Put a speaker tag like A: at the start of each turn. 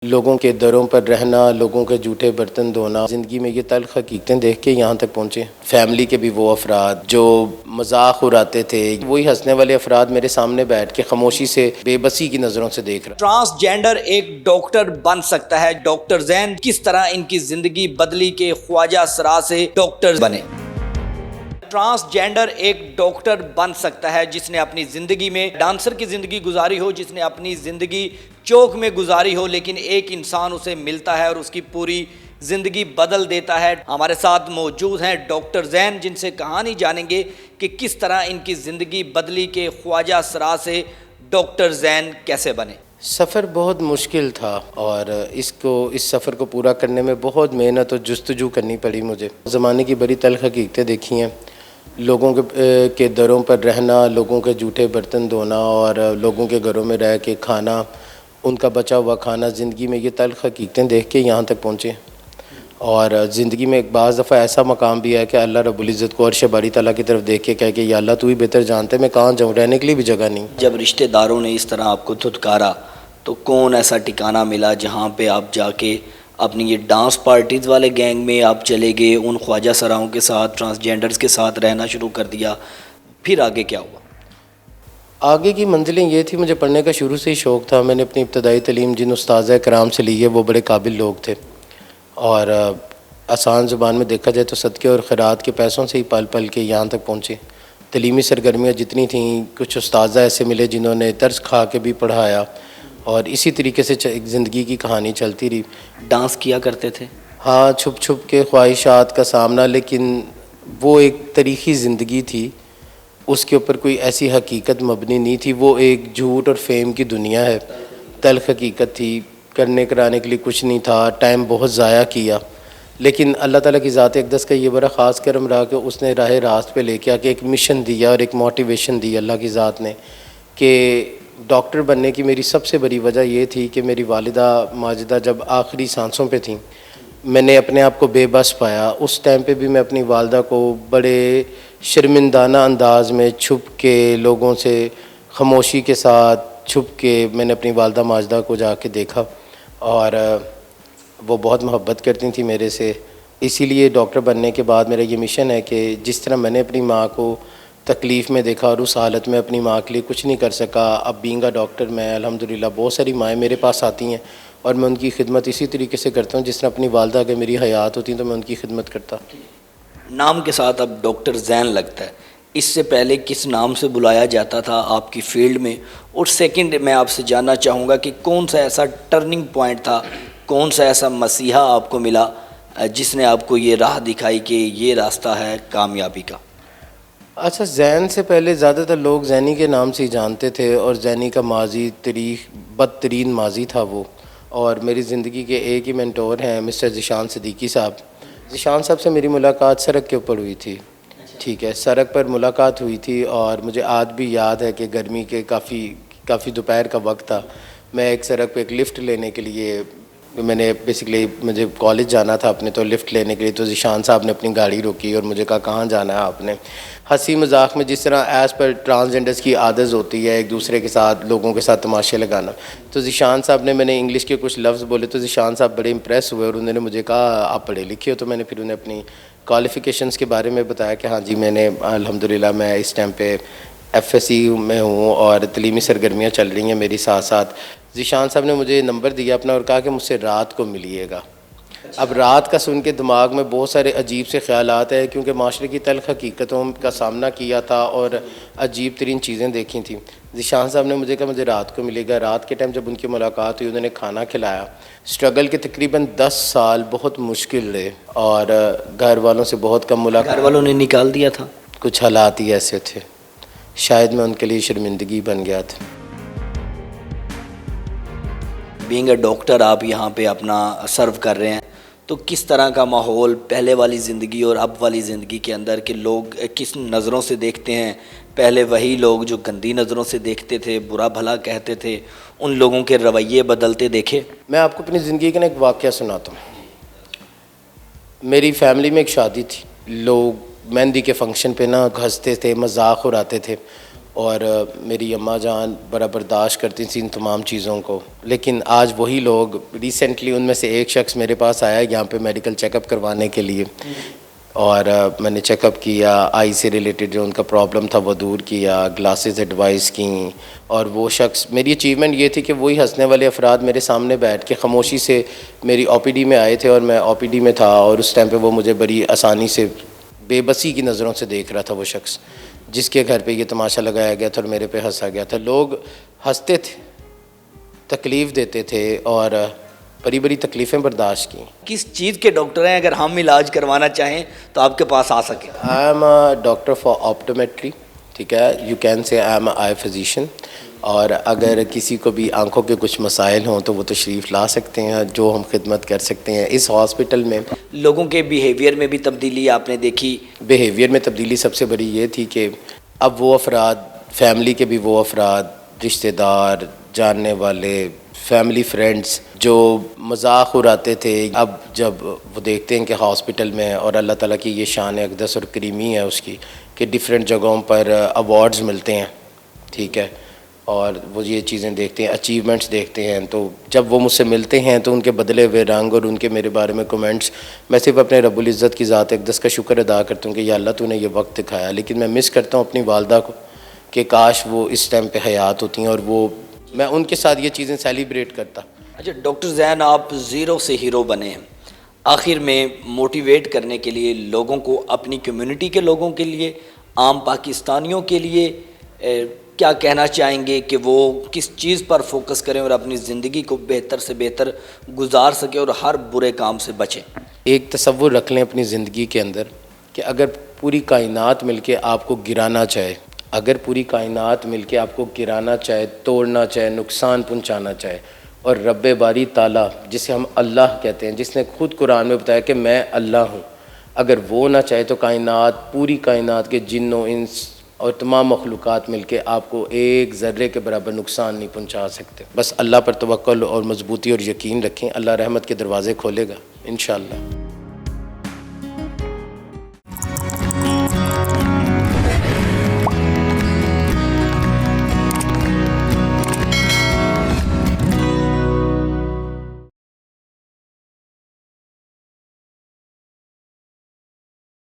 A: لوگوں کے دروں پر رہنا، لوگوں کے جھوٹے برتن دھونا، زندگی میں یہ تلخ حقیقتیں دیکھ کے یہاں تک پہنچے۔ فیملی کے بھی وہ افراد جو مذاق اڑاتے تھے، وہی ہنسنے والے افراد میرے سامنے بیٹھ کے خاموشی سے بے بسی کی نظروں سے دیکھ رہے۔
B: ٹرانسجینڈر ایک ڈاکٹر بن سکتا ہے۔ ڈاکٹر زین کس طرح ان کی زندگی بدلی کہ خواجہ سرا سے ڈاکٹر بنے۔ ٹرانسجینڈر ایک ڈاکٹر بن سکتا ہے جس نے اپنی زندگی میں ڈانسر کی زندگی گزاری ہو، جس نے اپنی زندگی چوک میں گزاری ہو، لیکن ایک انسان اسے ملتا ہے اور اس کی پوری زندگی بدل دیتا ہے۔ ہمارے ساتھ موجود ہیں ڈاکٹر زین، جن سے کہانی جانیں گے کہ کس طرح ان کی زندگی بدلی کہ خواجہ سرا سے ڈاکٹر زین کیسے بنے۔
A: سفر بہت مشکل تھا اور اس سفر کو پورا کرنے میں بہت محنت اور جستجو کرنی پڑی مجھے۔ زمانے کی بڑی تلخ حقیقتیں دیکھی ہیں، لوگوں کے دروں پر رہنا، لوگوں کے جھوٹے برتن دھونا اور لوگوں کے گھروں میں رہ کے کھانا، ان کا بچا ہوا کھانا۔ زندگی میں یہ تلخ حقیقتیں دیکھ کے یہاں تک پہنچے، اور زندگی میں ایک بعض دفعہ ایسا مقام بھی ہے کہ اللہ رب العزت کو عرش باری تعالیٰ کی طرف دیکھ کے کہے کہ یا اللہ تو ہی بہتر جانتے میں کہاں جاؤں، رہنے کے لیے بھی جگہ نہیں۔
B: جب رشتہ داروں نے اس طرح آپ کو دھتکارا تو کون ایسا ٹھکانہ ملا جہاں پہ آپ جا کے اپنی یہ ڈانس پارٹیز والے گینگ میں آپ چلے گئے، ان خواجہ سراؤں کے ساتھ، ٹرانسجینڈرز کے ساتھ رہنا شروع کر دیا؟ پھر آگے کیا ہوا؟
A: آگے کی منزلیں یہ تھی، مجھے پڑھنے کا شروع سے ہی شوق تھا۔ میں نے اپنی ابتدائی تعلیم جن اساتذہ کرام سے لی ہے وہ بڑے قابل لوگ تھے، اور آسان زبان میں دیکھا جائے تو صدقے اور خیرات کے پیسوں سے ہی پل پل کے یہاں تک پہنچے۔ تعلیمی سرگرمیاں جتنی تھیں، کچھ استاذہ ایسے ملے جنہوں نے ترس کھا کے بھی پڑھایا، اور اسی طریقے سے ایک زندگی کی کہانی چلتی رہی۔
B: ڈانس کیا کرتے تھے؟
A: ہاں، چھپ چھپ کے خواہشات کا سامنا، لیکن وہ ایک تاریخی زندگی تھی، اس کے اوپر کوئی ایسی حقیقت مبنی نہیں تھی۔ وہ ایک جھوٹ اور فیم کی دنیا ہے، تلخ حقیقت تھی، کرنے کرانے کے لیے کچھ نہیں تھا، ٹائم بہت ضائع کیا۔ لیکن اللہ تعالیٰ کی ذات اقدس کا یہ بڑا خاص کرم رہا کہ اس نے راہ راست پہ لے کے آ کے ایک مشن دیا اور ایک موٹیویشن دی اللہ کی ذات نے، کہ ڈاکٹر بننے کی میری سب سے بڑی وجہ یہ تھی کہ میری والدہ ماجدہ جب آخری سانسوں پہ تھیں، میں نے اپنے آپ کو بے بس پایا۔ اس ٹائم پہ بھی میں اپنی والدہ کو بڑے شرمندانہ انداز میں چھپ کے، لوگوں سے خاموشی کے ساتھ چھپ کے، میں نے اپنی والدہ ماجدہ کو جا کے دیکھا، اور وہ بہت محبت کرتی تھیں میرے سے۔ اسی لیے ڈاکٹر بننے کے بعد میرا یہ مشن ہے کہ جس طرح میں نے اپنی ماں کو تکلیف میں دیکھا اور اس حالت میں اپنی ماں کے لیے کچھ نہیں کر سکا، اب بینگ اے ڈاکٹر میں الحمدللہ بہت ساری مائیں میرے پاس آتی ہیں، اور میں ان کی خدمت اسی طریقے سے کرتا ہوں جس طرح اپنی والدہ اگر میری حیات ہوتی ہیں تو میں ان کی خدمت کرتا۔
B: نام کے ساتھ اب ڈاکٹر زین لگتا ہے، اس سے پہلے کس نام سے بلایا جاتا تھا آپ کی فیلڈ میں؟ اور سیکنڈ، میں آپ سے جاننا چاہوں گا کہ کون سا ایسا ٹرننگ پوائنٹ تھا، کون سا ایسا مسیحا آپ کو ملا جس نے آپ کو یہ راہ دکھائی کہ یہ راستہ ہے کامیابی کا؟
A: اچھا، زین سے پہلے زیادہ تر لوگ زینی کے نام سے ہی جانتے تھے، اور زینی کا ماضی بدترین ماضی تھا وہ، اور میری زندگی کے ایک ہی مینٹور ہیں مسٹر ذیشان صدیقی صاحب۔ ذیشان صاحب سے میری ملاقات سڑک کے اوپر ہوئی تھی، ٹھیک ہے، سڑک پر ملاقات ہوئی تھی، اور مجھے آج بھی یاد ہے کہ گرمی کے کافی دوپہر کا وقت تھا۔ میں ایک سڑک پہ ایک لفٹ لینے کے لیے، میں نے بیسکلی مجھے کالج جانا تھا اپنے، تو لفٹ لینے کے لیے تو ذیشان صاحب نے اپنی گاڑی روکی اور مجھے کہا کہاں جانا ہے آپ نے؟ ہنسی مذاق میں جس طرح ایز پر ٹرانسجینڈرز کی عادت ہوتی ہے ایک دوسرے کے ساتھ، لوگوں کے ساتھ تماشے لگانا، تو ذیشان صاحب نے، میں نے انگلش کے کچھ لفظ بولے تو ذیشان صاحب بڑے امپریس ہوئے، اور انہوں نے مجھے کہا آپ پڑھے لکھے ہو؟ تو میں نے پھر انہیں اپنی کوالیفیکیشنز کے بارے میں بتایا کہ ہاں جی، میں نے الحمدللہ میں اس ٹائم پہ ایف ایس سی میں ہوں، اور تعلیمی سرگرمیاں چل رہی ہیں میری ساتھ ساتھ۔ ذیشان صاحب نے مجھے نمبر دیا اپنا اور کہا کہ مجھ سے رات کو ملیے گا۔ اب رات کا سن کے دماغ میں بہت سارے عجیب سے خیالات ہیں، کیونکہ معاشرے کی تلخ حقیقتوں کا سامنا کیا تھا اور عجیب ترین چیزیں دیکھی تھیں۔ ذیشان صاحب نے مجھے کہا مجھے رات کو ملے گا۔ رات کے ٹائم جب ان کی ملاقات ہوئی، انہوں نے کھانا کھلایا۔ اسٹرگل کے تقریباً 10 سال بہت مشکل رہے، اور گھر والوں سے بہت کم ملاقات۔
B: گھر والوں نے نکال دیا تھا؟
A: کچھ حالات ہی ایسے تھے، شاید میں ان کے لیے شرمندگی بن گیا تھا۔
B: بینگ اے ڈاکٹر آپ یہاں پہ اپنا سرو کر رہے ہیں، تو کس طرح کا ماحول پہلے والی زندگی اور اب والی زندگی کے اندر، کہ لوگ کس نظروں سے دیکھتے ہیں؟ پہلے وہی لوگ جو گندی نظروں سے دیکھتے تھے، برا بھلا کہتے تھے، ان لوگوں کے رویے بدلتے دیکھے؟
A: میں آپ کو اپنی زندگی کا ایک واقعہ سناتا ہوں۔ میری فیملی میں ایک شادی تھی، لوگ مہندی کے فنکشن پہ نا ہنستے تھے، مذاق اڑاتے تھے، اور میری اماں جان بڑا برداشت کرتی تھیں ان تمام چیزوں کو. لیکن آج وہی لوگ, ریسنٹلی ان میں سے ایک شخص میرے پاس آیا یہاں پہ میڈیکل چیک اپ کروانے کے لیے, اور میں نے چیک اپ کیا, آئی سے ریلیٹڈ جو ان کا پرابلم تھا وہ دور کیا, گلاسز ایڈوائز کیں. اور وہ شخص, میری اچیومنٹ یہ تھی کہ وہی ہنسنے والے افراد میرے سامنے بیٹھ کے خاموشی سے میری او پی ڈی میں آئے تھے, اور میں او پی ڈی میں تھا, اور اس ٹائم پہ وہ مجھے بڑی آسانی سے بے بسی کی نظروں سے دیکھ رہا تھا. وہ شخص جس کے گھر پہ یہ تماشا لگایا گیا تھا اور میرے پہ ہنسا گیا تھا. لوگ ہنستے تھے, تکلیف دیتے تھے, اور بڑی بڑی تکلیفیں برداشت کیں.
B: کس چیز کے ڈاکٹر ہیں, اگر ہم علاج کروانا چاہیں تو آپ کے پاس آ سکیں؟
A: I am a doctor for optometry, ٹھیک ہے, you can say I am a I physician. اور اگر کسی کو بھی آنکھوں کے کچھ مسائل ہوں تو وہ تشریف لا سکتے ہیں, جو ہم خدمت کر سکتے ہیں اس ہاسپٹل میں.
B: لوگوں کے بیہیویئر میں بھی تبدیلی آپ نے دیکھی؟
A: بیہیویئر میں تبدیلی سب سے بڑی یہ تھی کہ اب وہ افراد, فیملی کے بھی وہ افراد, رشتہ دار, جاننے والے, فیملی فرینڈز جو مذاق اڑاتے تھے, اب جب وہ دیکھتے ہیں کہ ہاسپٹل میں, اور اللہ تعالیٰ کی یہ شان اقدس اور کریمی ہے اس کی کہ ڈیفرنٹ جگہوں پر ایوارڈز ملتے ہیں, ٹھیک ہے, اور وہ یہ چیزیں دیکھتے ہیں, اچیومنٹس دیکھتے ہیں, تو جب وہ مجھ سے ملتے ہیں تو ان کے بدلے ہوئے رنگ اور ان کے میرے بارے میں کومنٹس, میں صرف اپنے رب العزت کی ذات اقدس کا شکر ادا کرتا ہوں کہ یا اللہ تو نے یہ وقت دکھایا. لیکن میں مس کرتا ہوں اپنی والدہ کو کہ کاش وہ اس ٹائم پہ حیات ہوتی ہیں, اور وہ میں ان کے ساتھ یہ چیزیں سیلیبریٹ کرتا.
B: اچھا ڈاکٹر زین, آپ زیرو سے ہیرو بنے ہیں, آخر میں موٹیویٹ کرنے کے لیے لوگوں کو, اپنی کمیونٹی کے لوگوں کے لیے, عام پاکستانیوں کے لیے کیا کہنا چاہیں گے کہ وہ کس چیز پر فوکس کریں اور اپنی زندگی کو بہتر سے بہتر گزار سکیں اور ہر برے کام سے بچیں؟
A: ایک تصور رکھ لیں اپنی زندگی کے اندر کہ اگر پوری کائنات مل کے آپ کو گرانا چاہے, اگر پوری کائنات مل کے آپ کو گرانا چاہے, توڑنا چاہے, نقصان پہنچانا چاہے, اور رب باری تعالیٰ جسے ہم اللہ کہتے ہیں, جس نے خود قرآن میں بتایا کہ میں اللہ ہوں, اگر وہ نہ چاہے تو کائنات, پوری کائنات کے جن و انس اور تمام مخلوقات مل کے آپ کو ایک ذرے کے برابر نقصان نہیں پہنچا سکتے. بس اللہ پر توکل اور مضبوطی اور یقین رکھیں, اللہ رحمت کے دروازے کھولے گا انشاءاللہ.